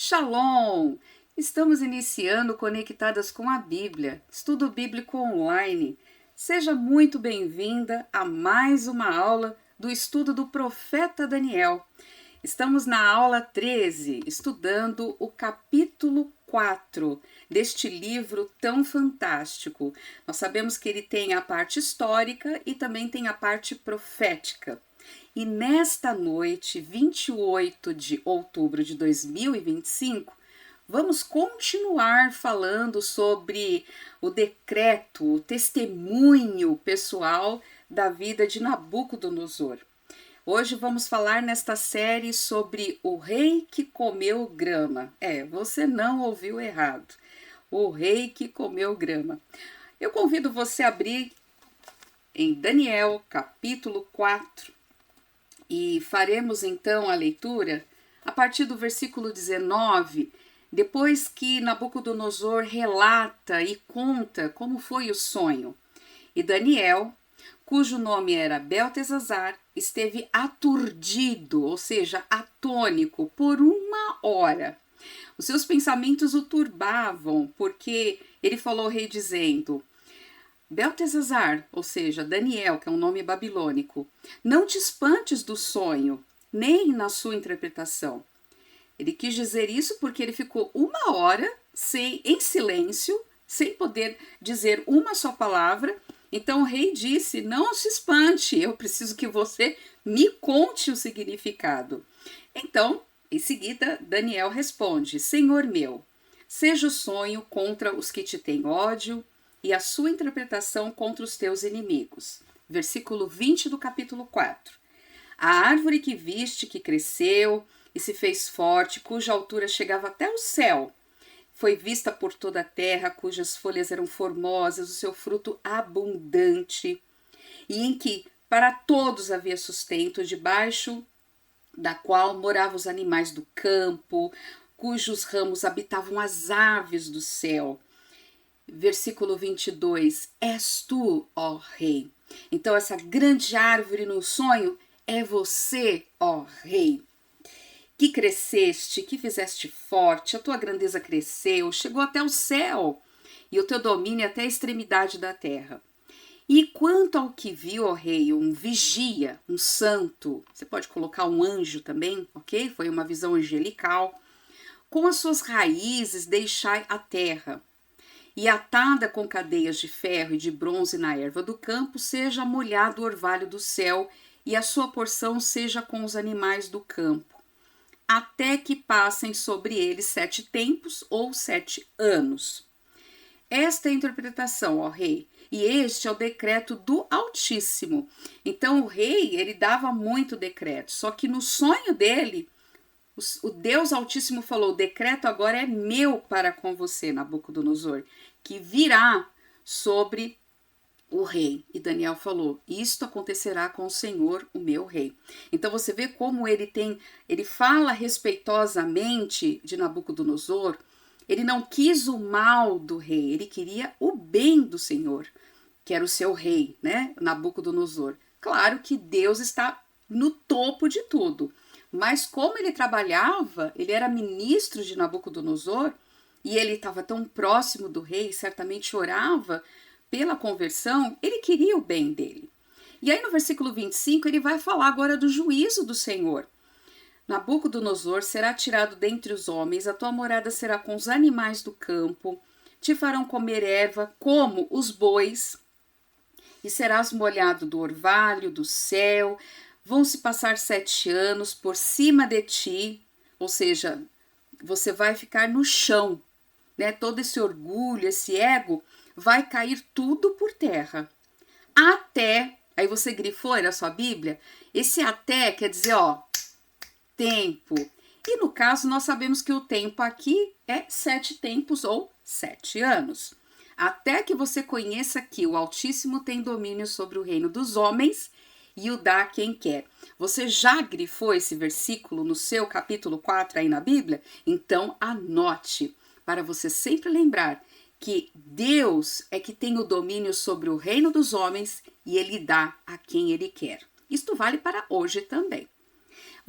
Shalom! Estamos iniciando Conectadas com a Bíblia, estudo bíblico online. Seja muito bem-vinda a mais uma aula do estudo do profeta Daniel. Estamos na aula 13, estudando o capítulo 4 deste livro tão fantástico. Nós sabemos que ele tem a parte histórica e também tem a parte profética. E nesta noite, 28 de outubro de 2025, vamos continuar falando sobre o decreto, o testemunho pessoal da vida de Nabucodonosor. Hoje vamos falar nesta série sobre o rei que comeu grama. Você não ouviu errado. O rei que comeu grama. Eu convido você a abrir em Daniel, capítulo 4, e faremos então a leitura a partir do versículo 19, depois que Nabucodonosor relata e conta como foi o sonho. E Daniel, cujo nome era Beltesazar, esteve aturdido, ou seja, atônico, por 1 hora. Os seus pensamentos o turbavam, porque ele falou ao rei dizendo: Beltesazar, ou seja, Daniel, que é um nome babilônico, não te espantes do sonho, nem na sua interpretação. Ele quis dizer isso porque ele ficou 1 hora em silêncio, sem poder dizer uma só palavra. Então o rei disse: não se espante, eu preciso que você me conte o significado. Então, em seguida, Daniel responde: Senhor meu, seja o sonho contra os que te têm ódio, e a sua interpretação contra os teus inimigos. Versículo 20 do capítulo 4. A árvore que viste, que cresceu e se fez forte, cuja altura chegava até o céu, foi vista por toda a terra, cujas folhas eram formosas, o seu fruto abundante, e em que para todos havia sustento, debaixo da qual moravam os animais do campo, cujos ramos habitavam as aves do céu. Versículo 22, és tu, ó rei. Então essa grande árvore no sonho é você, ó rei, que cresceste, que fizeste forte, a tua grandeza cresceu, chegou até o céu, e o teu domínio até a extremidade da terra. E quanto ao que viu, ó rei, um vigia, um santo, você pode colocar um anjo também, ok? Foi uma visão angelical. Com as suas raízes deixai a terra, e atada com cadeias de ferro e de bronze na erva do campo, seja molhado o orvalho do céu, e a sua porção seja com os animais do campo, até que passem sobre ele 7 tempos ou 7 anos. Esta é a interpretação, ó rei, e este é o decreto do Altíssimo. Então o rei, ele dava muito decreto, só que no sonho dele, o Deus Altíssimo falou: o decreto agora é meu para com você, Nabucodonosor, que virá sobre o rei. E Daniel falou: isto acontecerá com o Senhor, o meu rei. Então você vê como ele fala respeitosamente de Nabucodonosor. Ele não quis o mal do rei, ele queria o bem do Senhor, que era o seu rei, né? Nabucodonosor. Claro que Deus está no topo de tudo, mas como ele trabalhava, ele era ministro de Nabucodonosor, e ele estava tão próximo do rei, certamente orava pela conversão, ele queria o bem dele. E aí no versículo 25 ele vai falar agora do juízo do Senhor. Nabucodonosor será tirado dentre os homens, a tua morada será com os animais do campo, te farão comer erva como os bois, e serás molhado do orvalho do céu, vão se passar 7 anos por cima de ti, ou seja, você vai ficar no chão, né? Todo esse orgulho, esse ego, vai cair tudo por terra. Até, aí você grifou na sua Bíblia, esse até quer dizer, tempo. E no caso, nós sabemos que o tempo aqui é 7 tempos ou 7 anos. Até que você conheça que o Altíssimo tem domínio sobre o reino dos homens e o dá a quem quer. Você já grifou esse versículo no seu capítulo 4 aí na Bíblia? Então anote, para você sempre lembrar que Deus é que tem o domínio sobre o reino dos homens e ele dá a quem ele quer. Isto vale para hoje também.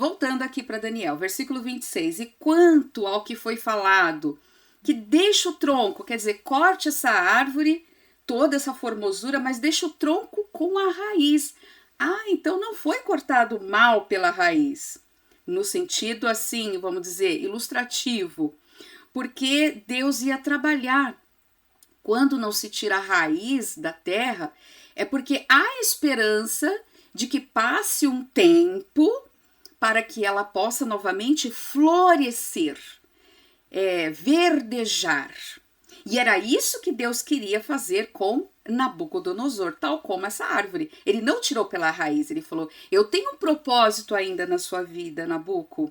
Voltando aqui para Daniel, versículo 26. E quanto ao que foi falado, que deixa o tronco, quer dizer, corte essa árvore, toda essa formosura, mas deixa o tronco com a raiz. Ah, então não foi cortado mal pela raiz, no sentido assim, vamos dizer, ilustrativo, porque Deus ia trabalhar. Quando não se tira a raiz da terra, é porque há esperança de que passe um tempo para que ela possa novamente florescer, verdejar. E era isso que Deus queria fazer com Nabucodonosor, tal como essa árvore. Ele não tirou pela raiz, ele falou, eu tenho um propósito ainda na sua vida, Nabuco,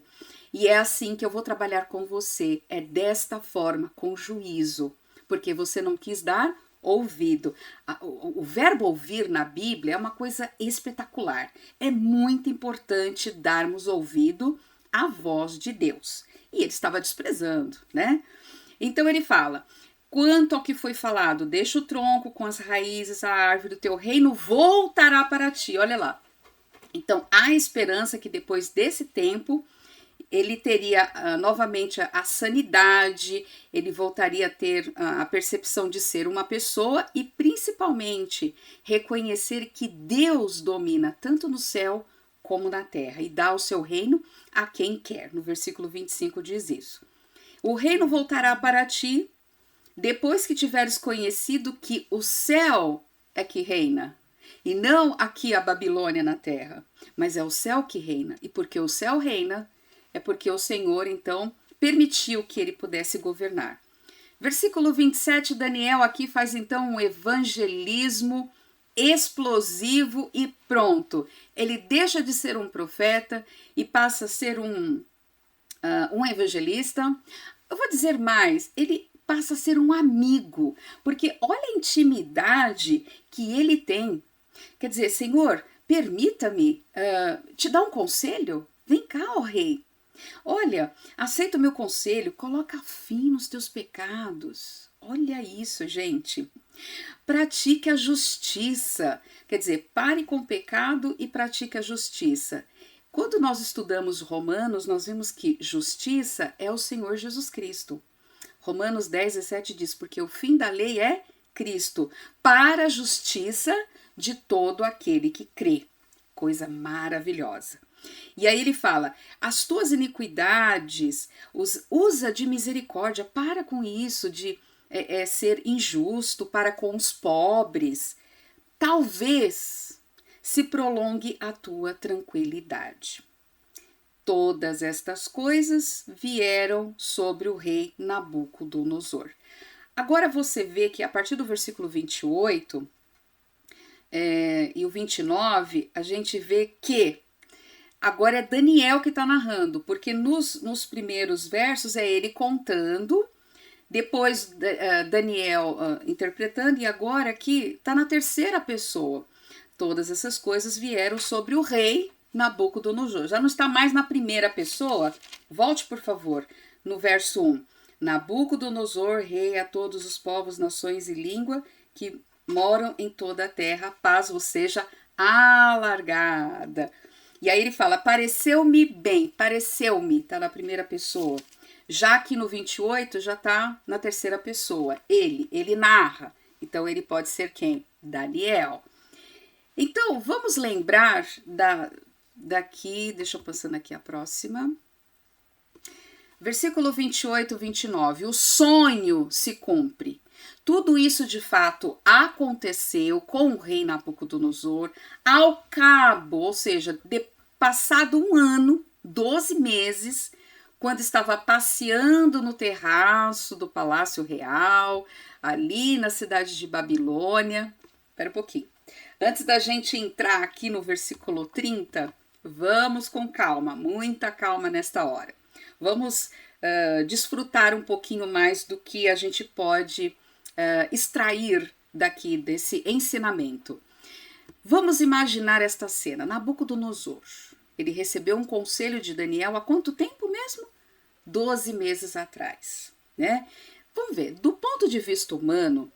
e é assim que eu vou trabalhar com você, é desta forma, com juízo, porque você não quis dar ouvido. O verbo ouvir na Bíblia é uma coisa espetacular. É muito importante darmos ouvido à voz de Deus. E ele estava desprezando, né? Então ele fala, quanto ao que foi falado, deixa o tronco com as raízes, a árvore do teu reino voltará para ti. Olha lá. Então há esperança que depois desse tempo ele teria novamente a sanidade, ele voltaria a ter a percepção de ser uma pessoa e principalmente reconhecer que Deus domina tanto no céu como na terra e dá o seu reino a quem quer. No versículo 25 diz isso. O reino voltará para ti depois que tiveres conhecido que o céu é que reina. E não aqui a Babilônia na terra, mas é o céu que reina. E porque o céu reina, é porque o Senhor, então, permitiu que ele pudesse governar. Versículo 27, Daniel aqui faz, então, um evangelismo explosivo e pronto. Ele deixa de ser um profeta e passa a ser um evangelista. Eu vou dizer mais, ele passa a ser um amigo, porque olha a intimidade que ele tem. Quer dizer, Senhor, permita-me te dar um conselho? Vem cá, ó rei. Olha, aceita o meu conselho, coloca fim nos teus pecados. Olha isso, gente. Pratique a justiça. Quer dizer, pare com o pecado e pratique a justiça. Quando nós estudamos Romanos, nós vimos que justiça é o Senhor Jesus Cristo. Romanos 10, 17 diz, porque o fim da lei é Cristo, para a justiça de todo aquele que crê. Coisa maravilhosa. E aí ele fala, as tuas iniquidades, usa de misericórdia, para com isso, de ser injusto para com os pobres. Talvez se prolongue a tua tranquilidade. Todas estas coisas vieram sobre o rei Nabucodonosor. Agora você vê que a partir do versículo 28 e o 29, a gente vê que agora é Daniel que está narrando, porque nos primeiros versos é ele contando, depois Daniel interpretando, e agora aqui está na terceira pessoa. Todas essas coisas vieram sobre o rei Nabucodonosor. Já não está mais na primeira pessoa? Volte, por favor, no verso 1. Nabucodonosor, rei a todos os povos, nações e língua que moram em toda a terra, paz vos seja alargada. E aí ele fala, pareceu-me bem, pareceu-me, tá na primeira pessoa. Já aqui no 28 já tá na terceira pessoa. Ele narra. Então ele pode ser quem? Daniel. Então vamos lembrar daqui, deixa eu passando aqui a próxima. Versículo 28, 29. O sonho se cumpre. Tudo isso de fato aconteceu com o rei Nabucodonosor ao cabo, ou seja, passado um ano, 12 meses, quando estava passeando no terraço do Palácio Real, ali na cidade de Babilônia. Espera um pouquinho. Antes da gente entrar aqui no versículo 30, vamos com calma, muita calma nesta hora. Vamos desfrutar um pouquinho mais do que a gente pode extrair daqui desse ensinamento. Vamos imaginar esta cena. Nabucodonosor, ele recebeu um conselho de Daniel há quanto tempo mesmo? 12 meses atrás, né? Vamos ver, do ponto de vista humano,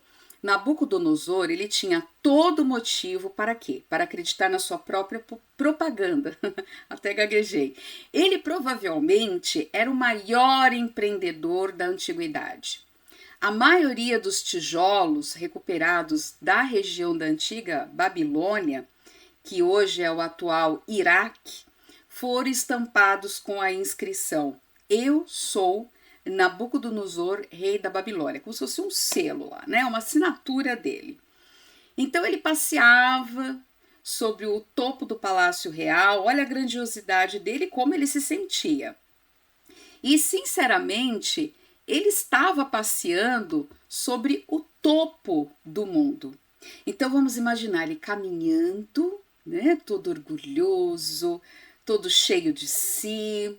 Nabucodonosor, ele tinha todo motivo para quê? Para acreditar na sua própria propaganda. Até gaguejei. Ele provavelmente era o maior empreendedor da antiguidade. A maioria dos tijolos recuperados da região da antiga Babilônia, que hoje é o atual Iraque, foram estampados com a inscrição: Eu sou Nabucodonosor, rei da Babilônia, como se fosse um selo lá, né? Uma assinatura dele. Então ele passeava sobre o topo do Palácio Real, olha a grandiosidade dele, como ele se sentia. E, sinceramente, ele estava passeando sobre o topo do mundo. Então vamos imaginar ele caminhando, né? Todo orgulhoso, todo cheio de si,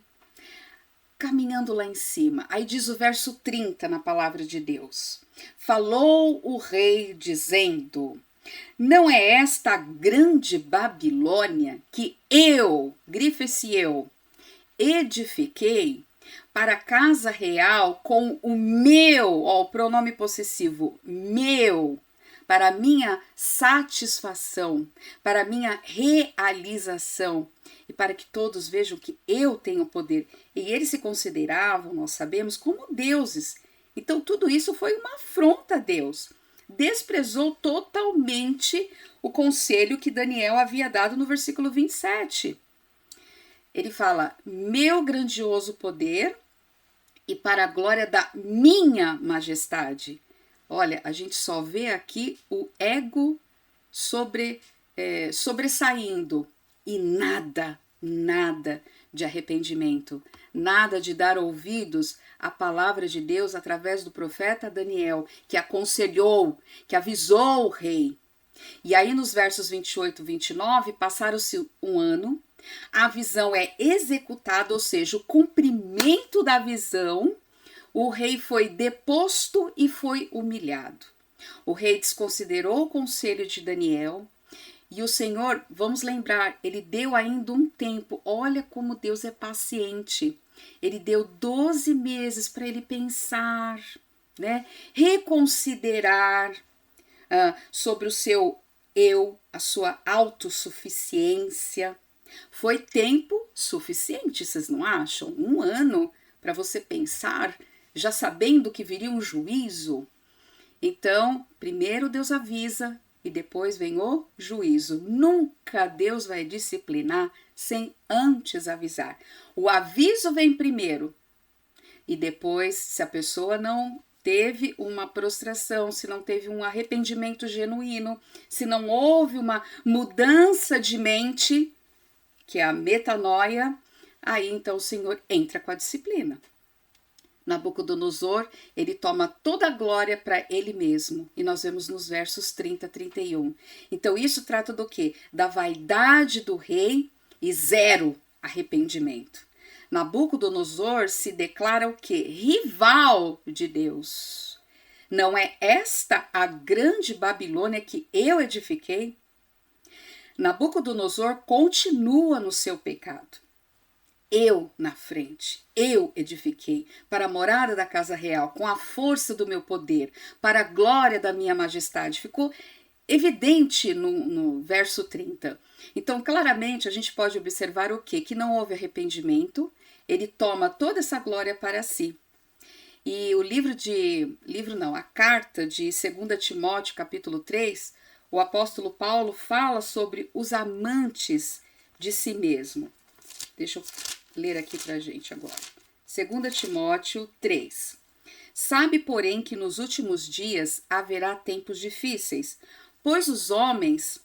caminhando lá em cima. Aí diz o verso 30 na palavra de Deus: Falou o rei dizendo: Não é esta a grande Babilônia que eu, grifa esse eu, edifiquei para a casa real com o meu, ó, o pronome possessivo, meu, para minha satisfação, para minha realização e para que todos vejam que eu tenho poder. E eles se consideravam, nós sabemos, como deuses. Então tudo isso foi uma afronta a Deus. Desprezou totalmente o conselho que Daniel havia dado no versículo 27. Ele fala: meu grandioso poder e para a glória da minha majestade. Olha, a gente só vê aqui o ego sobressaindo e nada de arrependimento, nada de dar ouvidos à palavra de Deus através do profeta Daniel, que aconselhou, que avisou o rei. E aí nos versos 28 e 29, passaram-se um ano, a visão é executada, ou seja, o cumprimento da visão. O rei foi deposto e foi humilhado. O rei desconsiderou o conselho de Daniel e o Senhor, vamos lembrar, ele deu ainda um tempo. Olha como Deus é paciente. Ele deu 12 meses para ele pensar, né? Reconsiderar sobre o seu eu, a sua autossuficiência. Foi tempo suficiente, vocês não acham? Um ano para você pensar, já sabendo que viria um juízo. Então, primeiro Deus avisa e depois vem o juízo. Nunca Deus vai disciplinar sem antes avisar. O aviso vem primeiro e depois, se a pessoa não teve uma prostração, se não teve um arrependimento genuíno, se não houve uma mudança de mente, que é a metanoia, aí então o Senhor entra com a disciplina. Nabucodonosor, ele toma toda a glória para ele mesmo. E nós vemos nos versos 30 a 31. Então isso trata do quê? Da vaidade do rei e zero arrependimento. Nabucodonosor se declara o quê? Rival de Deus. Não é esta a grande Babilônia que eu edifiquei? Nabucodonosor continua no seu pecado. Eu na frente, eu edifiquei para a morada da casa real, com a força do meu poder, para a glória da minha majestade. Ficou evidente no verso 30. Então, claramente, a gente pode observar o quê? Que não houve arrependimento, ele toma toda essa glória para si. E a carta de 2 Timóteo, capítulo 3, o apóstolo Paulo fala sobre os amantes de si mesmo. Deixa eu ler aqui pra gente agora. 2 Timóteo 3. Sabe, porém, que nos últimos dias haverá tempos difíceis, pois os homens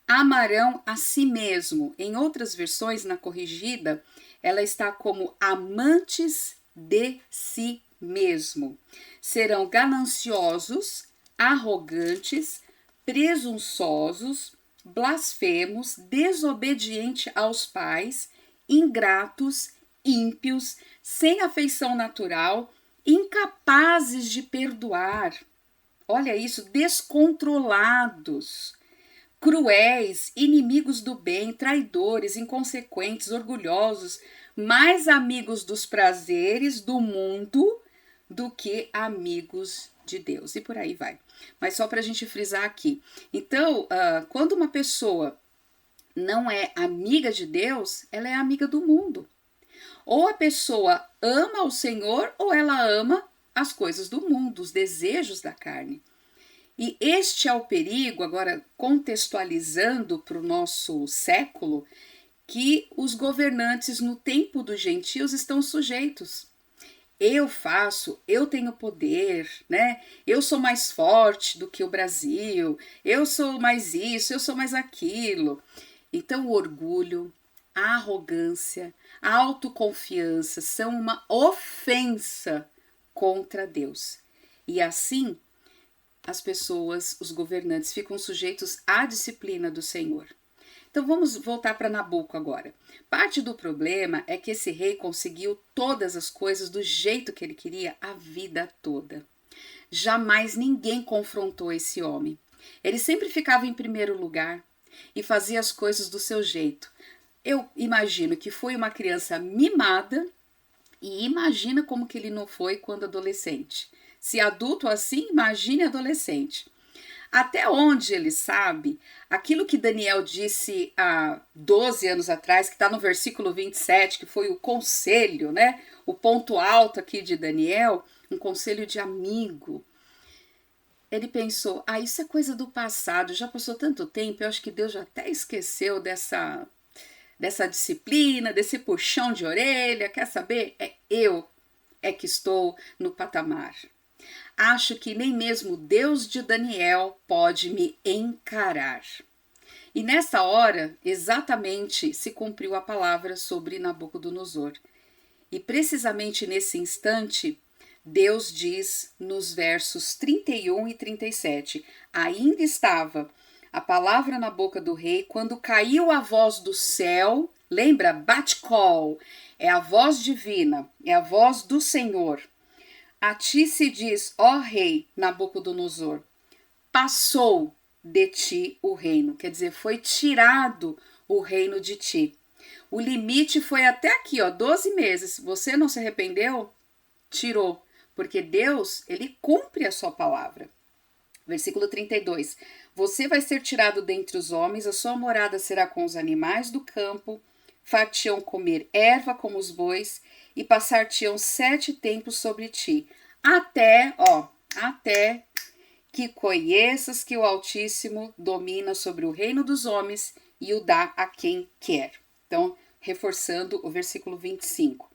amarão a si mesmo. Em outras versões, na corrigida, ela está como amantes de si mesmo. Serão gananciosos, arrogantes, presunçosos, blasfemos, desobedientes aos pais, ingratos, ímpios, sem afeição natural, incapazes de perdoar. Olha isso, descontrolados, cruéis, inimigos do bem, traidores, inconsequentes, orgulhosos, mais amigos dos prazeres do mundo do que amigos de Deus. E por aí vai. Mas só para a gente frisar aqui. Então, quando uma pessoa não é amiga de Deus, ela é amiga do mundo. Ou a pessoa ama o Senhor, ou ela ama as coisas do mundo, os desejos da carne. E este é o perigo, agora contextualizando para o nosso século, que os governantes no tempo dos gentios estão sujeitos. Eu faço, eu tenho poder, né? Eu sou mais forte do que o Brasil, eu sou mais isso, eu sou mais aquilo. Então o orgulho, a arrogância, a autoconfiança são uma ofensa contra Deus. E assim, as pessoas, os governantes, ficam sujeitos à disciplina do Senhor. Então vamos voltar para Nabuco agora. Parte do problema é que esse rei conseguiu todas as coisas do jeito que ele queria a vida toda. Jamais ninguém confrontou esse homem. Ele sempre ficava em primeiro lugar e fazia as coisas do seu jeito. Eu imagino que foi uma criança mimada e imagina como que ele não foi quando adolescente. Se adulto assim, imagine adolescente. Até onde ele sabe, aquilo que Daniel disse há 12 anos atrás, que está no versículo 27, que foi o conselho, né? O ponto alto aqui de Daniel, um conselho de amigo. Ele pensou, isso é coisa do passado, já passou tanto tempo, eu acho que Deus já até esqueceu dessa disciplina, desse puxão de orelha, quer saber? Eu que estou no patamar. Acho que nem mesmo Deus de Daniel pode me encarar. E nessa hora, exatamente, se cumpriu a palavra sobre Nabucodonosor. E precisamente nesse instante, Deus diz nos versos 31 e 37, ainda estava a palavra na boca do rei quando caiu a voz do céu, lembra? Bat-Kol, é a voz divina, é a voz do Senhor. A ti se diz, ó rei Nabucodonosor, passou de ti o reino. Quer dizer, foi tirado o reino de ti. O limite foi até aqui, 12 meses. Você não se arrependeu? Tirou. Porque Deus, ele cumpre a sua palavra. Versículo 32. Você vai ser tirado dentre os homens, a sua morada será com os animais do campo, far-te-ão comer erva como os bois, e passar-te-ão 7 tempos sobre ti, até que conheças que o Altíssimo domina sobre o reino dos homens e o dá a quem quer. Então, reforçando o versículo 25.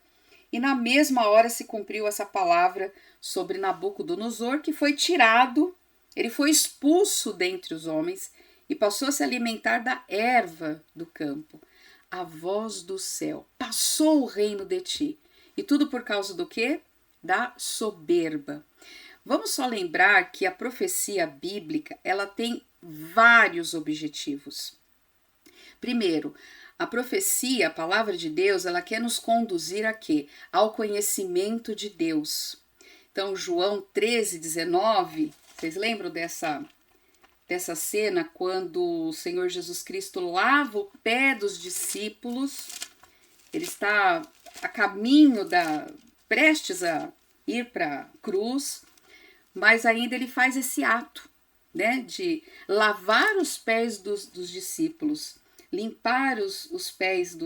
E na mesma hora se cumpriu essa palavra sobre Nabucodonosor, que foi tirado, ele foi expulso dentre os homens e passou a se alimentar da erva do campo. A voz do céu, passou o reino de ti. E tudo por causa do quê? Da soberba. Vamos só lembrar que a profecia bíblica, ela tem vários objetivos. Primeiro, a profecia, a palavra de Deus, ela quer nos conduzir a quê? Ao conhecimento de Deus. Então, João 13:19, vocês lembram dessa cena quando o Senhor Jesus Cristo lava o pé dos discípulos? Ele está a caminho prestes a ir para a cruz, mas ainda ele faz esse ato, né, de lavar os pés dos discípulos, limpar os pés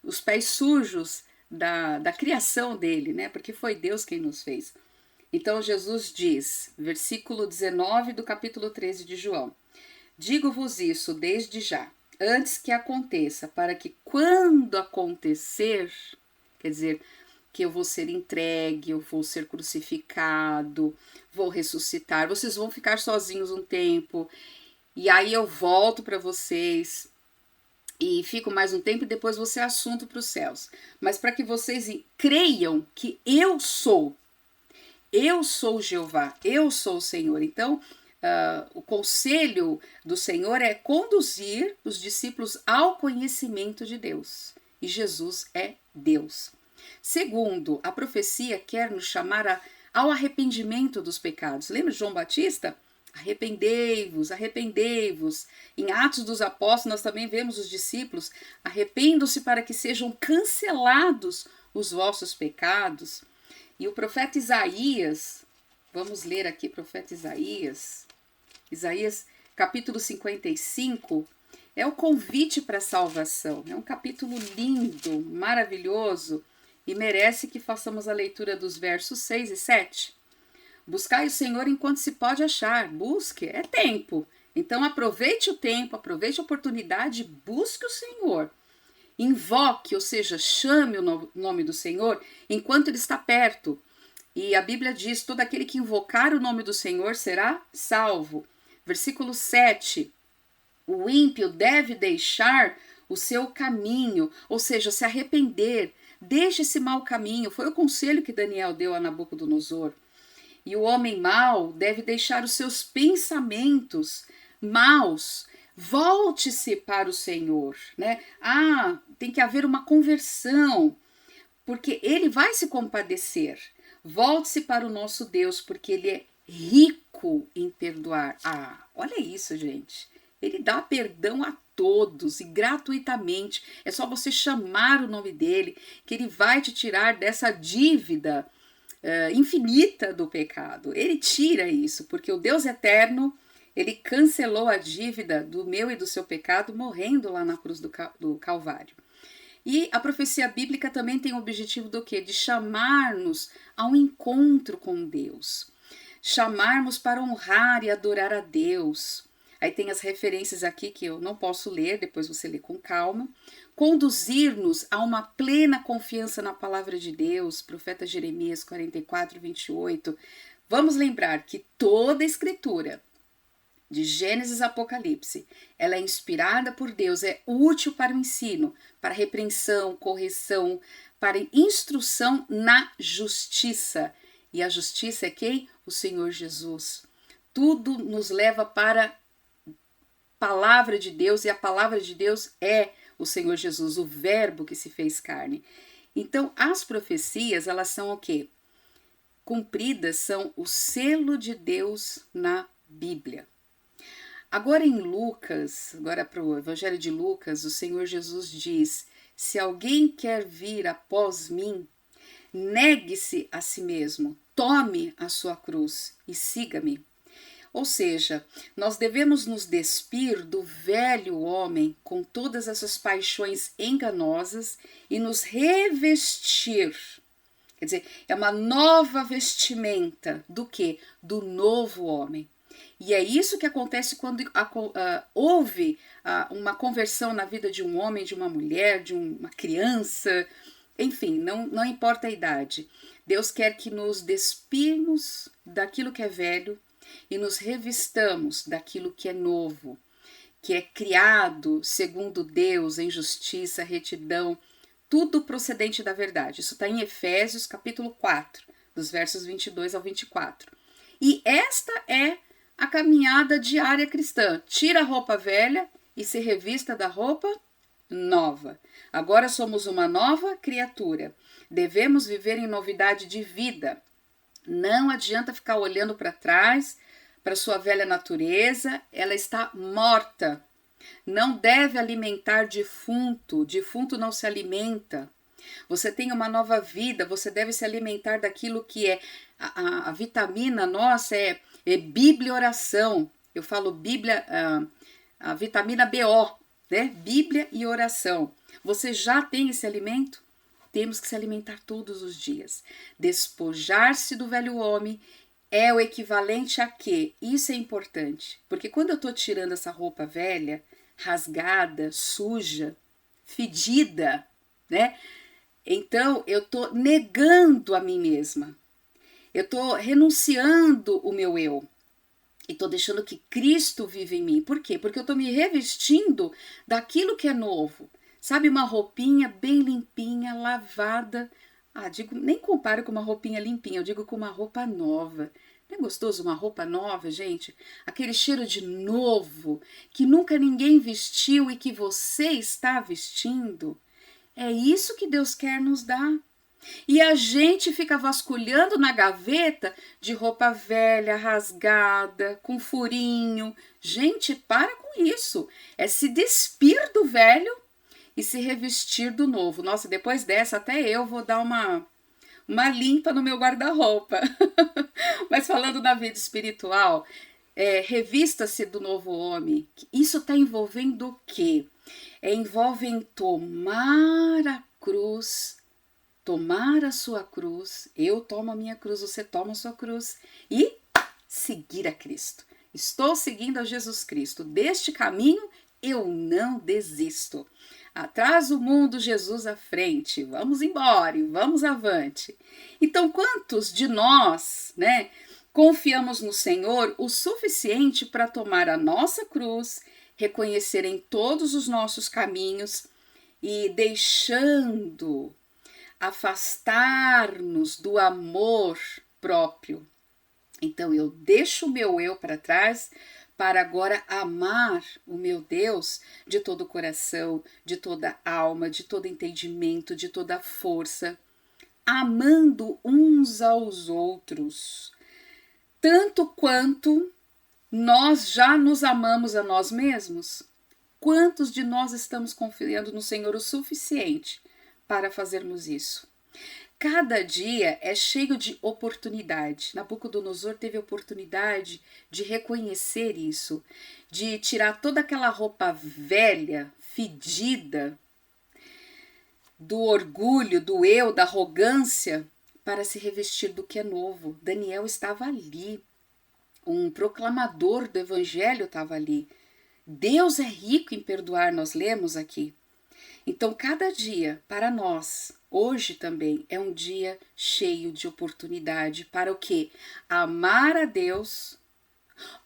os pés sujos da criação dele, né, porque foi Deus quem nos fez. Então Jesus diz, versículo 19 do capítulo 13 de João, digo-vos isso desde já, antes que aconteça, para que quando acontecer, quer dizer, que eu vou ser entregue, eu vou ser crucificado, vou ressuscitar, vocês vão ficar sozinhos um tempo, e aí eu volto para vocês, e fico mais um tempo e depois vou ser assunto para os céus. Mas para que vocês creiam que eu sou Jeová, eu sou o Senhor. Então, o conselho do Senhor é conduzir os discípulos ao conhecimento de Deus. E Jesus é Deus. Segundo, a profecia quer nos chamar ao arrependimento dos pecados. Lembra de João Batista? Arrependei-vos, arrependei-vos. Em Atos dos Apóstolos nós também vemos os discípulos, arrependam-se para que sejam cancelados os vossos pecados. E o profeta Isaías, vamos ler aqui, profeta Isaías, Isaías capítulo 55, é o convite para a salvação. É um capítulo lindo, maravilhoso, e merece que façamos a leitura dos versos 6 e 7. Buscai o Senhor enquanto se pode achar, busque, é tempo. Então aproveite o tempo, aproveite a oportunidade, busque o Senhor. Invoque, ou seja, chame o nome do Senhor enquanto ele está perto. E a Bíblia diz, todo aquele que invocar o nome do Senhor será salvo. Versículo 7, o ímpio deve deixar o seu caminho, ou seja, se arrepender, deixe esse mau caminho. Foi o conselho que Daniel deu a Nabucodonosor. E o homem mau deve deixar os seus pensamentos maus. Volte-se para o Senhor, né? Tem que haver uma conversão, porque ele vai se compadecer. Volte-se para o nosso Deus, porque ele é rico em perdoar. Olha isso, gente. Ele dá perdão a todos e gratuitamente. É só você chamar o nome dele, que ele vai te tirar dessa dívida infinita do pecado. Ele tira isso, porque o Deus eterno, ele cancelou a dívida do meu e do seu pecado morrendo lá na cruz do Calvário. E a profecia bíblica também tem o objetivo do quê? De chamar-nos a um encontro com Deus. Chamarmos para honrar e adorar a Deus. Aí tem as referências aqui que eu não posso ler, depois você lê com calma. Conduzir-nos a uma plena confiança na palavra de Deus, profeta Jeremias 44, 28. Vamos lembrar que toda a escritura, de Gênesis a Apocalipse, ela é inspirada por Deus, é útil para o ensino, para repreensão, correção, para instrução na justiça. E a justiça é quem? O Senhor Jesus. Tudo nos leva para a palavra de Deus, e a palavra de Deus é o Senhor Jesus, o verbo que se fez carne. Então, as profecias, elas são o quê? Cumpridas, são o selo de Deus na Bíblia. Agora em Lucas, agora para o Evangelho de Lucas, o Senhor Jesus diz, se alguém quer vir após mim, negue-se a si mesmo, tome a sua cruz e siga-me. Ou seja, nós devemos nos despir do velho homem com todas essas paixões enganosas e nos revestir. Quer dizer, é uma nova vestimenta do quê? Do novo homem. E é isso que acontece quando houve uma conversão na vida de um homem, de uma mulher, de uma criança, enfim, não importa a idade. Deus quer que nos despirmos daquilo que é velho e nos revistamos daquilo que é novo, que é criado segundo Deus, em justiça, retidão, tudo procedente da verdade. Isso está em Efésios capítulo 4, dos versos 22 ao 24. E esta é a caminhada diária cristã. Tira a roupa velha e se revista da roupa nova. Agora somos uma nova criatura. Devemos viver em novidade de vida. Não adianta ficar olhando para trás, para sua velha natureza. Ela está morta. Não deve alimentar defunto. Defunto não se alimenta. Você tem uma nova vida, você deve se alimentar daquilo que é a vitamina nossa, é Bíblia e oração. Eu falo Bíblia, a vitamina BO, né? Bíblia e oração. Você já tem esse alimento? Temos que se alimentar todos os dias. Despojar-se do velho homem é o equivalente a quê? Isso é importante, porque quando eu estou tirando essa roupa velha, rasgada, suja, fedida, né? Então, eu estou negando a mim mesma. Eu estou renunciando o meu eu. E estou deixando que Cristo vive em mim. Por quê? Porque eu estou me revestindo daquilo que é novo. Sabe, uma roupinha bem limpinha, lavada. Nem comparo com uma roupinha limpinha, eu digo com uma roupa nova. Não é gostoso uma roupa nova, gente? Aquele cheiro de novo, que nunca ninguém vestiu e que você está vestindo. É isso que Deus quer nos dar. E a gente fica vasculhando na gaveta de roupa velha, rasgada, com furinho. Gente, para com isso. É se despir do velho e se revestir do novo. Nossa, depois dessa até eu vou dar uma limpa no meu guarda-roupa. Mas falando da vida espiritual, revista-se do novo homem. Isso está envolvendo o quê? Envolve em tomar a cruz, tomar a sua cruz, eu tomo a minha cruz, você toma a sua cruz, e seguir a Cristo. Estou seguindo a Jesus Cristo. Deste caminho eu não desisto. Atrás o mundo, Jesus à frente. Vamos embora e vamos avante. Então, quantos de nós, confiamos no Senhor o suficiente para tomar a nossa cruz, reconhecer em todos os nossos caminhos e deixando afastar-nos do amor próprio? Então eu deixo o meu eu para trás para agora amar o meu Deus de todo o coração, de toda a alma, de todo entendimento, de toda a força, amando uns aos outros, tanto quanto nós já nos amamos a nós mesmos. Quantos de nós estamos confiando no Senhor o suficiente para fazermos isso? Cada dia é cheio de oportunidade. Nabucodonosor teve a oportunidade de reconhecer isso, de tirar toda aquela roupa velha, fedida, do orgulho, do eu, da arrogância, para se revestir do que é novo. Daniel estava ali, um proclamador do evangelho estava ali. Deus é rico em perdoar, nós lemos aqui. Então, cada dia, para nós, hoje também, é um dia cheio de oportunidade para o quê? Amar a Deus,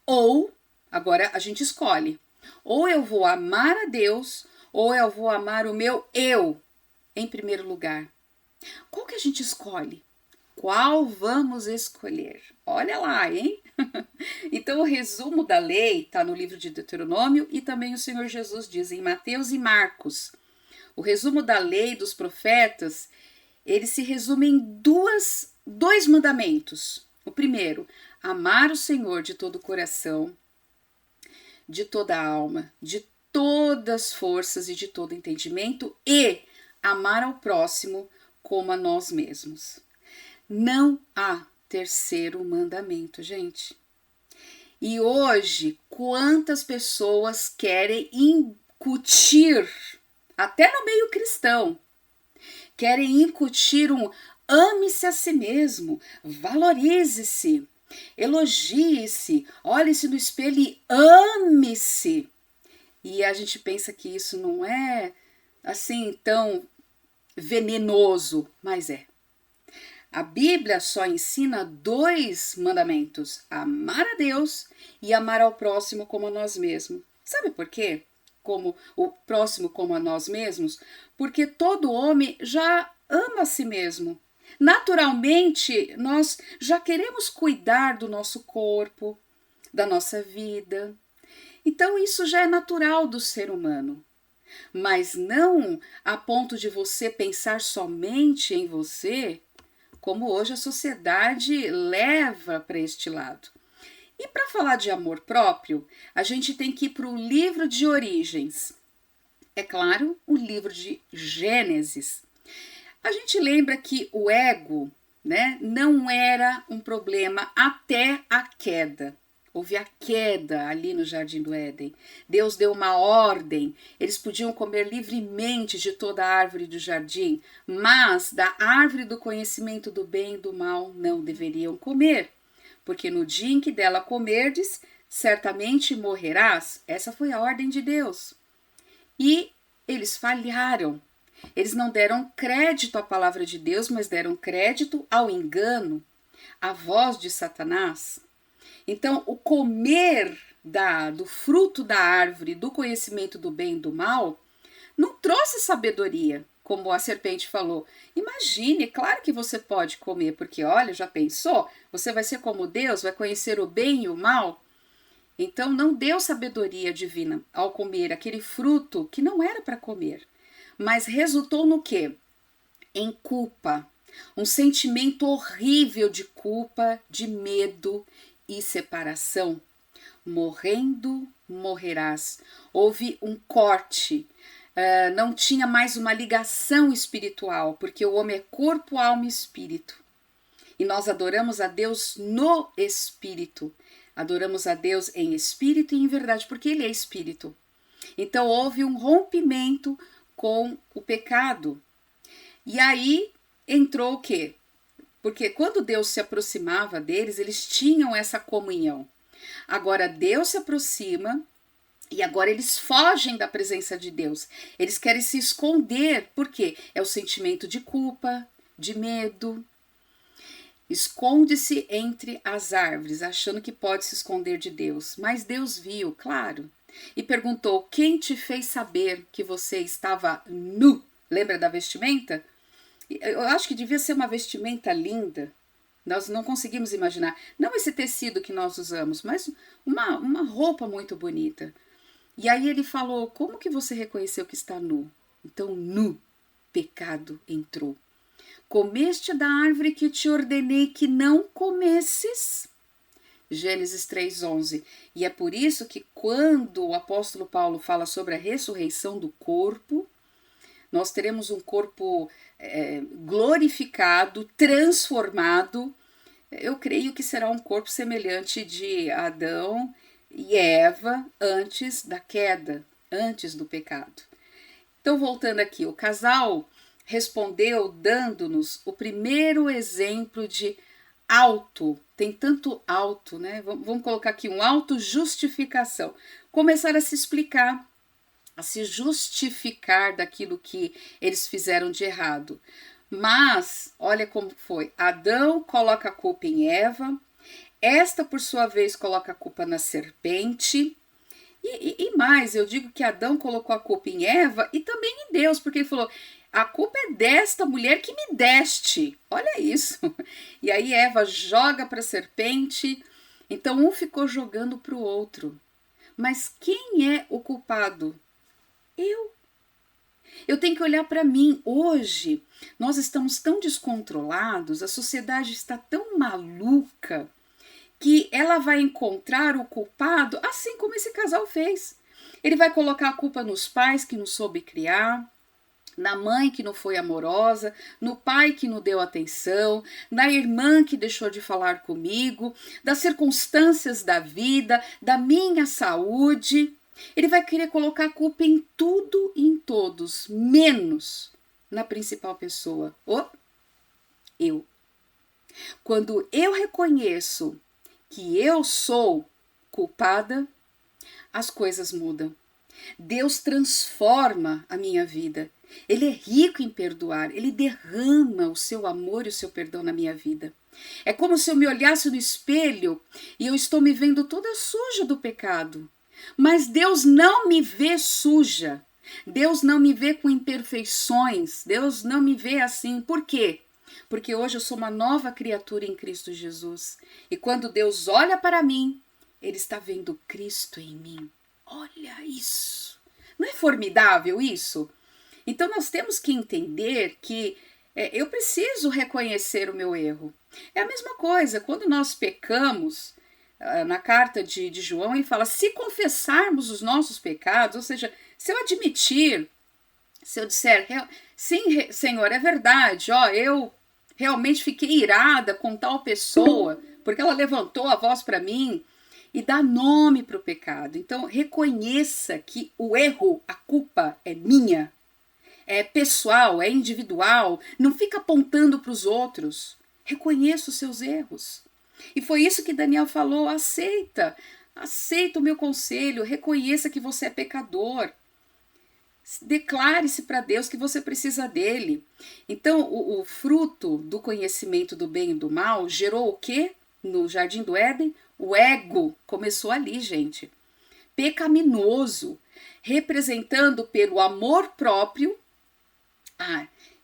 ou, agora a gente escolhe, ou eu vou amar a Deus, ou eu vou amar o meu eu em primeiro lugar. Qual que a gente escolhe? Qual vamos escolher? Olha lá, hein? Então, o resumo da lei está no livro de Deuteronômio e também o Senhor Jesus diz em Mateus e Marcos. O resumo da lei dos profetas, ele se resume em dois mandamentos. O primeiro, amar o Senhor de todo o coração, de toda a alma, de todas as forças e de todo entendimento, e amar ao próximo como a nós mesmos. Não há terceiro mandamento, gente. E hoje, quantas pessoas querem incutir, até no meio cristão, querem incutir um ame-se a si mesmo, valorize-se, elogie-se, olhe-se no espelho e ame-se. E a gente pensa que isso não é assim tão venenoso, mas é. A Bíblia só ensina 2 mandamentos: amar a Deus e amar ao próximo como a nós mesmos. Sabe por quê? Como o próximo como a nós mesmos? Porque todo homem já ama a si mesmo. Naturalmente, nós já queremos cuidar do nosso corpo, da nossa vida. Então, isso já é natural do ser humano. Mas não a ponto de você pensar somente em você, como hoje a sociedade leva para este lado. E para falar de amor próprio, a gente tem que ir para o livro de Origens. É claro, o livro de Gênesis. A gente lembra que o ego, não era um problema até a queda. Houve a queda ali no Jardim do Éden. Deus deu uma ordem. Eles podiam comer livremente de toda a árvore do jardim, mas da árvore do conhecimento do bem e do mal não deveriam comer, porque no dia em que dela comerdes, certamente morrerás. Essa foi a ordem de Deus. E eles falharam. Eles não deram crédito à palavra de Deus, mas deram crédito ao engano, à voz de Satanás. Então, o comer do fruto da árvore do conhecimento do bem e do mal não trouxe sabedoria, como a serpente falou. Imagine, claro que você pode comer, porque olha, já pensou? Você vai ser como Deus, vai conhecer o bem e o mal? Então, não deu sabedoria divina ao comer aquele fruto que não era para comer, mas resultou no quê? Em culpa, um sentimento horrível de culpa, de medo e separação. Morrendo, morrerás. Houve um corte. não tinha mais uma ligação espiritual, porque o homem é corpo, alma e espírito. E nós adoramos a Deus no espírito. Adoramos a Deus em espírito e em verdade, porque Ele é espírito. Então houve um rompimento com o pecado. E aí entrou o quê? Porque quando Deus se aproximava deles, eles tinham essa comunhão. Agora Deus se aproxima e agora eles fogem da presença de Deus. Eles querem se esconder. Por quê? É o sentimento de culpa, de medo. Esconde-se entre as árvores, achando que pode se esconder de Deus. Mas Deus viu, claro, e perguntou: quem te fez saber que você estava nu? Lembra da vestimenta? Eu acho que devia ser uma vestimenta linda. Nós não conseguimos imaginar. Não esse tecido que nós usamos, mas uma roupa muito bonita. E aí ele falou: como que você reconheceu que está nu? Então, nu, pecado entrou. Comeste da árvore que te ordenei que não comesses? Gênesis 3:11. E é por isso que quando o apóstolo Paulo fala sobre a ressurreição do corpo, nós teremos um corpo glorificado, transformado. Eu creio que será um corpo semelhante de Adão e Eva antes da queda, antes do pecado. Então, voltando aqui, o casal respondeu dando-nos o primeiro exemplo de tem tanto auto, né? Vamos colocar aqui um auto-justificação. Começar a se explicar, a se justificar daquilo que eles fizeram de errado. Mas, olha como foi. Adão coloca a culpa em Eva, esta, por sua vez, coloca a culpa na serpente. E mais, eu digo que Adão colocou a culpa em Eva e também em Deus, porque ele falou: a culpa é desta mulher que me deste. Olha isso. E aí Eva joga para a serpente. Então um ficou jogando para o outro. Mas quem é o culpado? Eu tenho que olhar para mim. Hoje nós estamos tão descontrolados, a sociedade está tão maluca, que ela vai encontrar o culpado assim como esse casal fez. Ele vai colocar a culpa nos pais que não soube criar, na mãe que não foi amorosa, no pai que não deu atenção, na irmã que deixou de falar comigo, das circunstâncias da vida, da minha saúde. Ele vai querer colocar a culpa em tudo e em todos, menos na principal pessoa, eu. Quando eu reconheço que eu sou culpada, as coisas mudam. Deus transforma a minha vida. Ele é rico em perdoar. Ele derrama o seu amor e o seu perdão na minha vida. É como se eu me olhasse no espelho e eu estou me vendo toda suja do pecado. Mas Deus não me vê suja. Deus não me vê com imperfeições. Deus não me vê assim. Por quê? Porque hoje eu sou uma nova criatura em Cristo Jesus. E quando Deus olha para mim, Ele está vendo Cristo em mim. Olha isso! Não é formidável isso? Então nós temos que entender que eu preciso reconhecer o meu erro. É a mesma coisa, quando nós pecamos, na carta de João, ele fala: se confessarmos os nossos pecados, ou seja, se eu admitir, se eu disser, sim, Senhor, é verdade, eu realmente fiquei irada com tal pessoa, porque ela levantou a voz para mim, e dá nome para o pecado. Então, reconheça que o erro, a culpa é minha, é pessoal, é individual, não fica apontando para os outros. Reconheça os seus erros. E foi isso que Daniel falou: aceita o meu conselho, reconheça que você é pecador. Declare-se para Deus que você precisa dele. Então, o fruto do conhecimento do bem e do mal gerou o quê? No Jardim do Éden, o ego começou ali, gente. Pecaminoso, representando pelo amor próprio.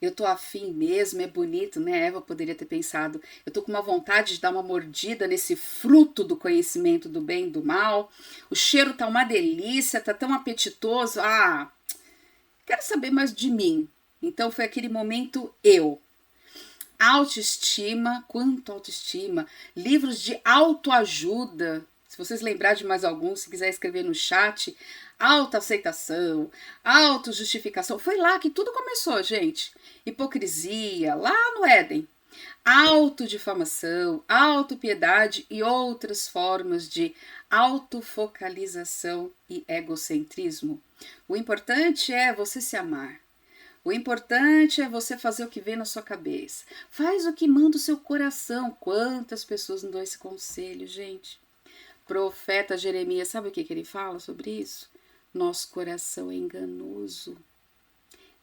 Eu tô afim mesmo, é bonito, né? Eva poderia ter pensado. Eu tô com uma vontade de dar uma mordida nesse fruto do conhecimento do bem e do mal. O cheiro tá uma delícia, tá tão apetitoso. Quero saber mais de mim. Então foi aquele momento eu. Autoestima, quanto autoestima. Livros de autoajuda. Se vocês lembrarem de mais algum, se quiser escrever no chat, autoaceitação, autojustificação. Foi lá que tudo começou, gente. Hipocrisia, lá no Éden. Autodifamação, autopiedade e outras formas de autofocalização e egocentrismo. O importante é você se amar. O importante é você fazer o que vem na sua cabeça. Faz o que manda o seu coração. Quantas pessoas não dão esse conselho, gente? Profeta Jeremias, sabe o que ele fala sobre isso? Nosso coração é enganoso.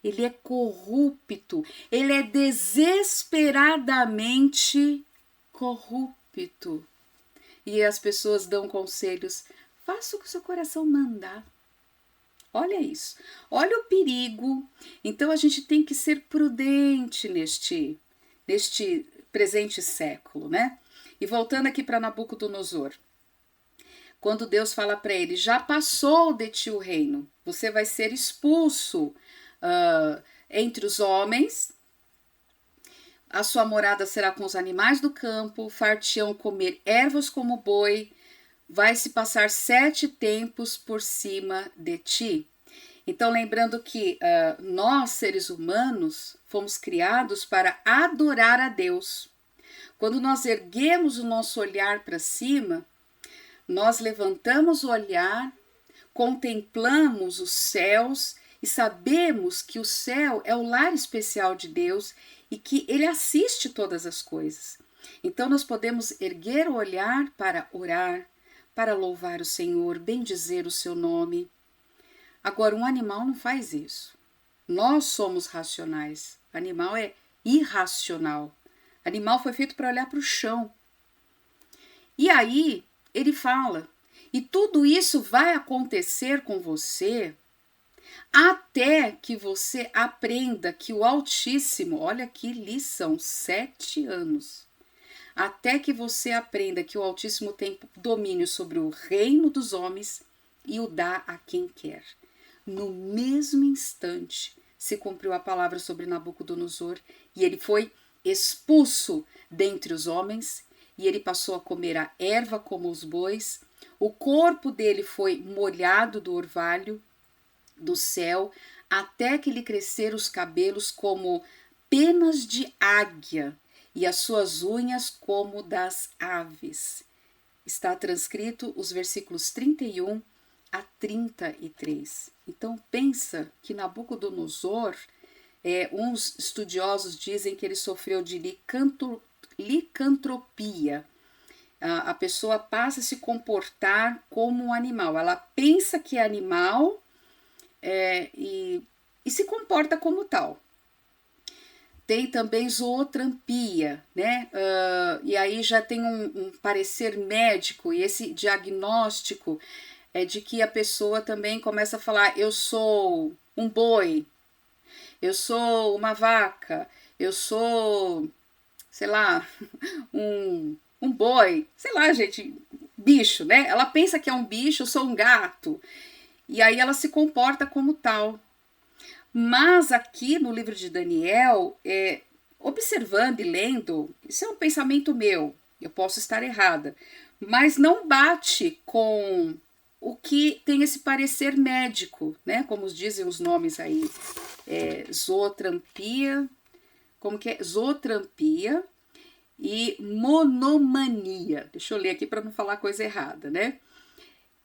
Ele é corrupto. Ele é desesperadamente corrupto. E as pessoas dão conselhos. Faça o que o seu coração mandar. Olha isso. Olha o perigo. Então a gente tem que ser prudente neste presente século, né? E voltando aqui para Nabucodonosor. Quando Deus fala para ele, já passou de ti o reino, você vai ser expulso entre os homens, a sua morada será com os animais do campo, far-te-ão comer ervas como boi, vai se passar 7 tempos por cima de ti. Então, lembrando que nós, seres humanos, fomos criados para adorar a Deus. Quando nós erguemos o nosso olhar para cima, nós levantamos o olhar, contemplamos os céus e sabemos que o céu é o lar especial de Deus e que Ele assiste todas as coisas. Então nós podemos erguer o olhar para orar, para louvar o Senhor, bendizer o seu nome. Agora, um animal não faz isso. Nós somos racionais. Animal é irracional. Animal foi feito para olhar para o chão. E aí, ele fala, e tudo isso vai acontecer com você até que você aprenda que o Altíssimo, olha que lição, 7 anos, até que você aprenda que o Altíssimo tem domínio sobre o reino dos homens e o dá a quem quer. No mesmo instante se cumpriu a palavra sobre Nabucodonosor e ele foi expulso dentre os homens e ele passou a comer a erva como os bois. O corpo dele foi molhado do orvalho do céu até que lhe cresceram os cabelos como penas de águia e as suas unhas como das aves. Está transcrito os versículos 31 a 33. Então pensa que Nabucodonosor, uns estudiosos dizem que ele sofreu de licantropia. A pessoa passa a se comportar como um animal. Ela pensa que é animal e se comporta como tal. Tem também zootrampia, né? E aí já tem um parecer médico, e esse diagnóstico é de que a pessoa também começa a falar: eu sou um boi, eu sou uma vaca, eu sou, sei lá, um boi, sei lá, gente, bicho, né? Ela pensa que é um bicho, eu sou um gato, e aí ela se comporta como tal. Mas aqui no livro de Daniel, observando e lendo, isso é um pensamento meu, eu posso estar errada, mas não bate com o que tem esse parecer médico, né? Como dizem os nomes aí, zootrampia, como que é? Zootrampia e monomania. Deixa eu ler aqui para não falar coisa errada, né?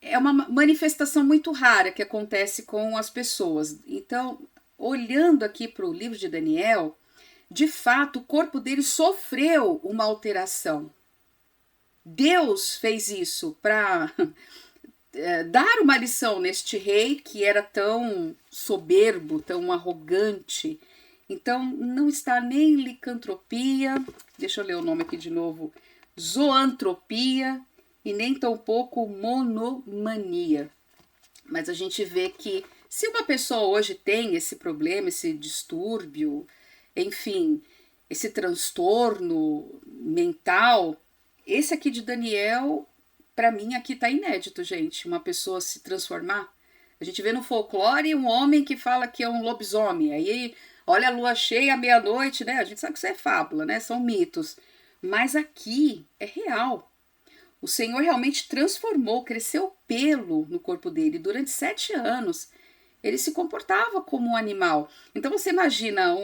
É uma manifestação muito rara que acontece com as pessoas. Então, olhando aqui para o livro de Daniel, de fato, o corpo dele sofreu uma alteração. Deus fez isso para dar uma lição neste rei que era tão soberbo, tão arrogante. Então, não está nem licantropia, deixa eu ler o nome aqui de novo, zoantropia, e nem tampouco monomania. Mas a gente vê que se uma pessoa hoje tem esse problema, esse distúrbio, enfim, esse transtorno mental, esse aqui de Daniel, para mim aqui tá inédito, gente, uma pessoa se transformar. A gente vê no folclore um homem que fala que é um lobisomem, aí olha a lua cheia à meia-noite, né? A gente sabe que isso é fábula, né? São mitos. Mas aqui é real. O Senhor realmente transformou, cresceu pelo no corpo dele durante 7 anos. Ele se comportava como um animal. Então você imagina,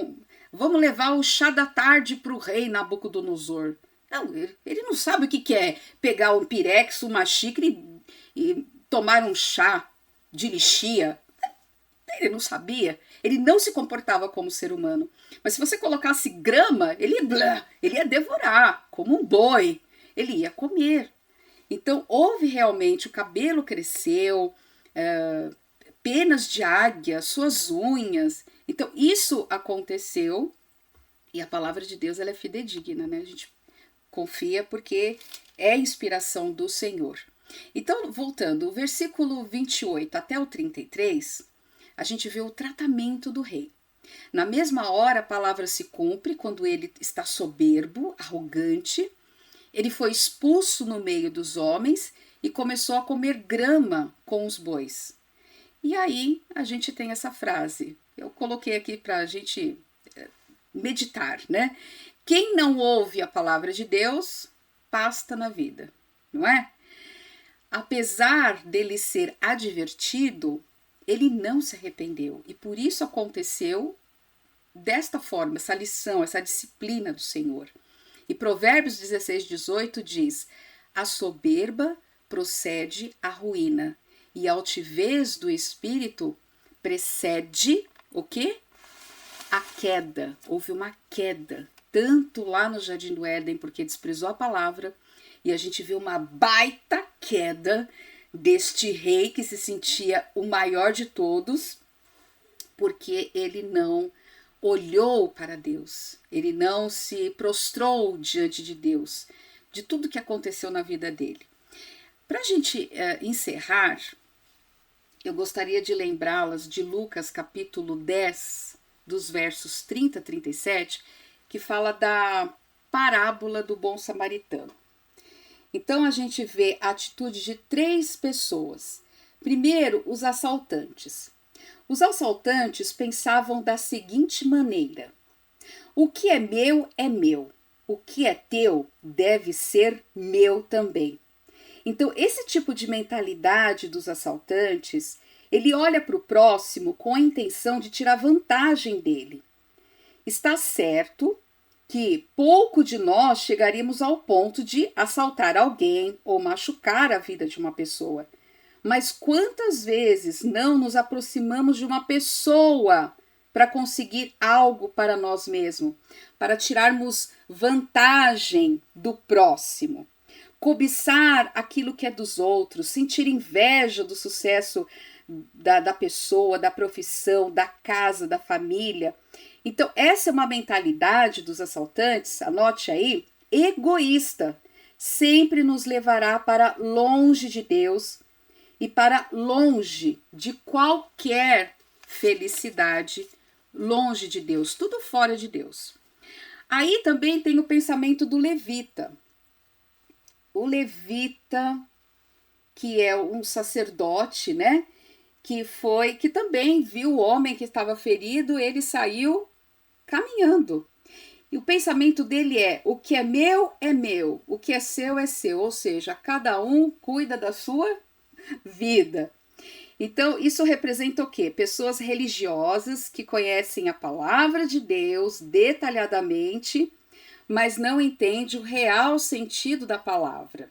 vamos levar o chá da tarde para o rei Nabucodonosor. Não, ele não sabe o que é pegar um pirex, uma xícara e tomar um chá de lixia. Ele não sabia, ele não se comportava como ser humano. Mas se você colocasse grama, ele ia devorar, como um boi. Ele ia comer. Então houve realmente, o cabelo cresceu, penas de águia, suas unhas. Então isso aconteceu e a palavra de Deus ela é fidedigna, né? A gente confia porque é inspiração do Senhor. Então, voltando, o versículo 28 até o 33, a gente vê o tratamento do rei. Na mesma hora, a palavra se cumpre quando ele está soberbo, arrogante. Ele foi expulso no meio dos homens e começou a comer grama com os bois. E aí a gente tem essa frase. Eu coloquei aqui para a gente meditar, né? Quem não ouve a palavra de Deus, pasta na vida, não é? Apesar dele ser advertido, ele não se arrependeu. E por isso aconteceu desta forma, essa lição, essa disciplina do Senhor. E Provérbios 16:18 diz: a soberba procede à ruína, e a altivez do espírito precede o quê? A queda. Houve uma queda, tanto lá no Jardim do Éden, porque desprezou a palavra, e a gente viu uma baita queda deste rei que se sentia o maior de todos, porque ele não olhou para Deus, ele não se prostrou diante de Deus, de tudo que aconteceu na vida dele. Para a gente encerrar, eu gostaria de lembrá-las de Lucas capítulo 10, dos versos 30 a 37, que fala da parábola do bom samaritano. Então a gente vê a atitude de 3 pessoas. Primeiro, os assaltantes. Os assaltantes pensavam da seguinte maneira: o que é meu, o que é teu deve ser meu também. Então, esse tipo de mentalidade dos assaltantes, ele olha para o próximo com a intenção de tirar vantagem dele. Está certo que pouco de nós chegaríamos ao ponto de assaltar alguém ou machucar a vida de uma pessoa. Mas quantas vezes não nos aproximamos de uma pessoa para conseguir algo para nós mesmos, para tirarmos vantagem do próximo? Cobiçar aquilo que é dos outros, sentir inveja do sucesso da pessoa, da profissão, da casa, da família. Então, essa é uma mentalidade dos assaltantes, anote aí, egoísta. Sempre nos levará para longe de Deus e para longe de qualquer felicidade, longe de Deus, tudo fora de Deus. Aí também tem o pensamento do levita. O levita, que é um sacerdote, né? Que também viu o homem que estava ferido, ele saiu caminhando. E o pensamento dele é: o que é meu, o que é seu, ou seja, cada um cuida da sua vida. Então, isso representa o quê? Pessoas religiosas que conhecem a palavra de Deus detalhadamente, mas não entende o real sentido da palavra.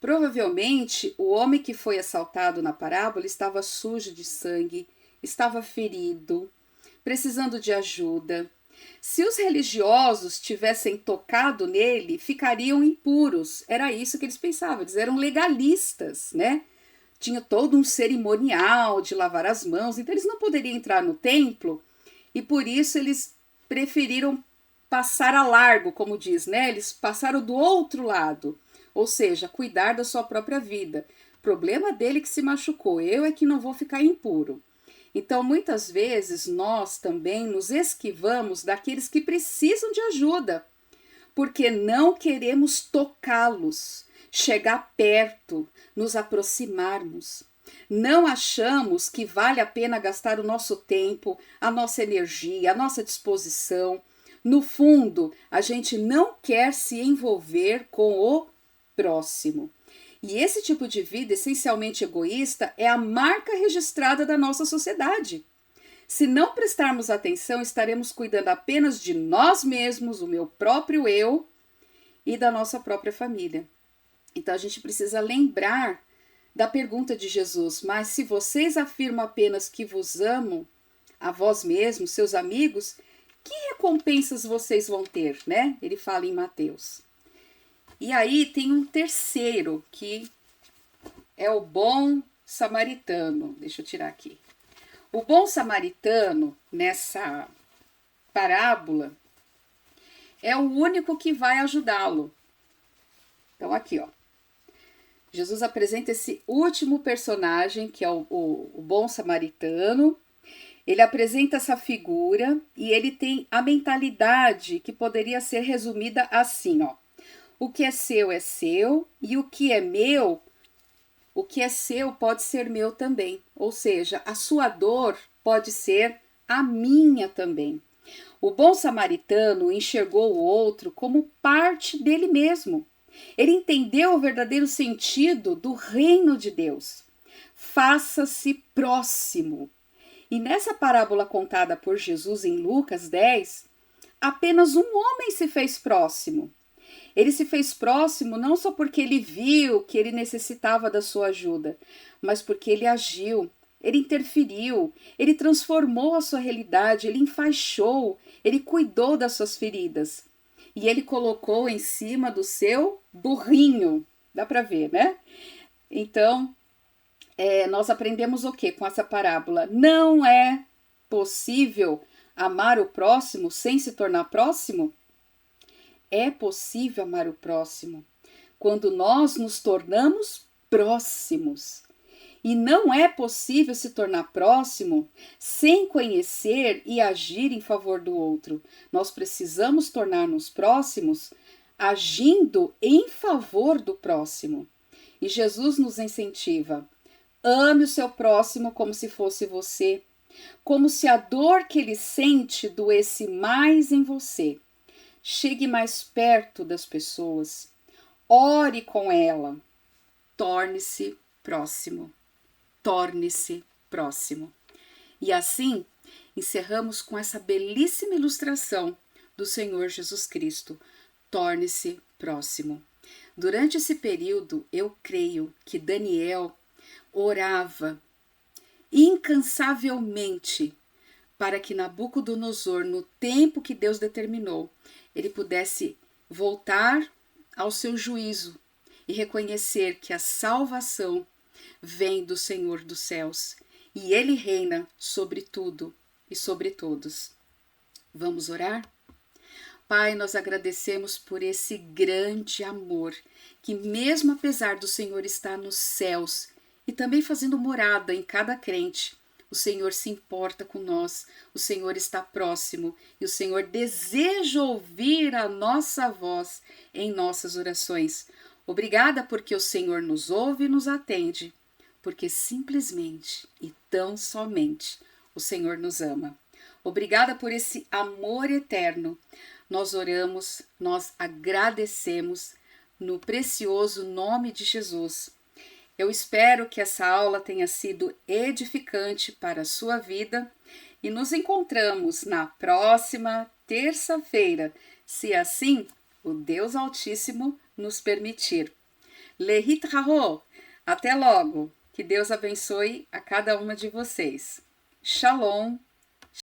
Provavelmente, o homem que foi assaltado na parábola estava sujo de sangue, estava ferido, precisando de ajuda. Se os religiosos tivessem tocado nele, ficariam impuros. Era isso que eles pensavam, eles eram legalistas, né? Tinha todo um cerimonial de lavar as mãos, então eles não poderiam entrar no templo e por isso eles preferiram passar a largo, como diz, né? Eles passaram do outro lado, ou seja, cuidar da sua própria vida. Problema dele que se machucou, eu é que não vou ficar impuro. Então, muitas vezes, nós também nos esquivamos daqueles que precisam de ajuda, porque não queremos tocá-los, chegar perto, nos aproximarmos. Não achamos que vale a pena gastar o nosso tempo, a nossa energia, a nossa disposição. No fundo, a gente não quer se envolver com o próximo. E esse tipo de vida essencialmente egoísta é a marca registrada da nossa sociedade. Se não prestarmos atenção, estaremos cuidando apenas de nós mesmos, o meu próprio eu e da nossa própria família. Então a gente precisa lembrar da pergunta de Jesus: mas se vocês afirmam apenas que vos amo, a vós mesmos, seus amigos, que recompensas vocês vão ter, né? Ele fala em Mateus. E aí tem um terceiro, que é o bom samaritano. Deixa eu tirar aqui. O bom samaritano, nessa parábola, é o único que vai ajudá-lo. Então aqui, ó. Jesus apresenta esse último personagem, que é o bom samaritano. Ele apresenta essa figura e ele tem a mentalidade que poderia ser resumida assim, ó. O que é seu e o que é seu pode ser meu também. Ou seja, a sua dor pode ser a minha também. O bom samaritano enxergou o outro como parte dele mesmo. Ele entendeu o verdadeiro sentido do reino de Deus. Faça-se próximo. E nessa parábola contada por Jesus em Lucas 10, apenas um homem se fez próximo. Ele se fez próximo não só porque ele viu que ele necessitava da sua ajuda, mas porque ele agiu, ele interferiu, ele transformou a sua realidade, ele enfaixou, ele cuidou das suas feridas. E ele colocou em cima do seu burrinho. Dá para ver, né? Então, nós aprendemos o que com essa parábola? Não é possível amar o próximo sem se tornar próximo? É possível amar o próximo quando nós nos tornamos próximos. E não é possível se tornar próximo sem conhecer e agir em favor do outro. Nós precisamos tornar-nos próximos agindo em favor do próximo. E Jesus nos incentiva: ame o seu próximo como se fosse você, como se a dor que ele sente doesse mais em você. Chegue mais perto das pessoas, ore com ela, torne-se próximo. Torne-se próximo. E assim, encerramos com essa belíssima ilustração do Senhor Jesus Cristo. Torne-se próximo. Durante esse período, eu creio que Daniel orava incansavelmente para que Nabucodonosor, no tempo que Deus determinou, ele pudesse voltar ao seu juízo e reconhecer que a salvação vem do Senhor dos céus e ele reina sobre tudo e sobre todos. Vamos orar? Pai, nós agradecemos por esse grande amor que, mesmo apesar do Senhor estar nos céus e também fazendo morada em cada crente, o Senhor se importa com nós, o Senhor está próximo e o Senhor deseja ouvir a nossa voz em nossas orações. Obrigada porque o Senhor nos ouve e nos atende, porque simplesmente e tão somente o Senhor nos ama. Obrigada por esse amor eterno. Nós oramos, nós agradecemos no precioso nome de Jesus. Eu espero que essa aula tenha sido edificante para a sua vida e nos encontramos na próxima terça-feira, se assim o Deus Altíssimo nos permitir. Lehitraho, até logo, que Deus abençoe a cada uma de vocês. Shalom.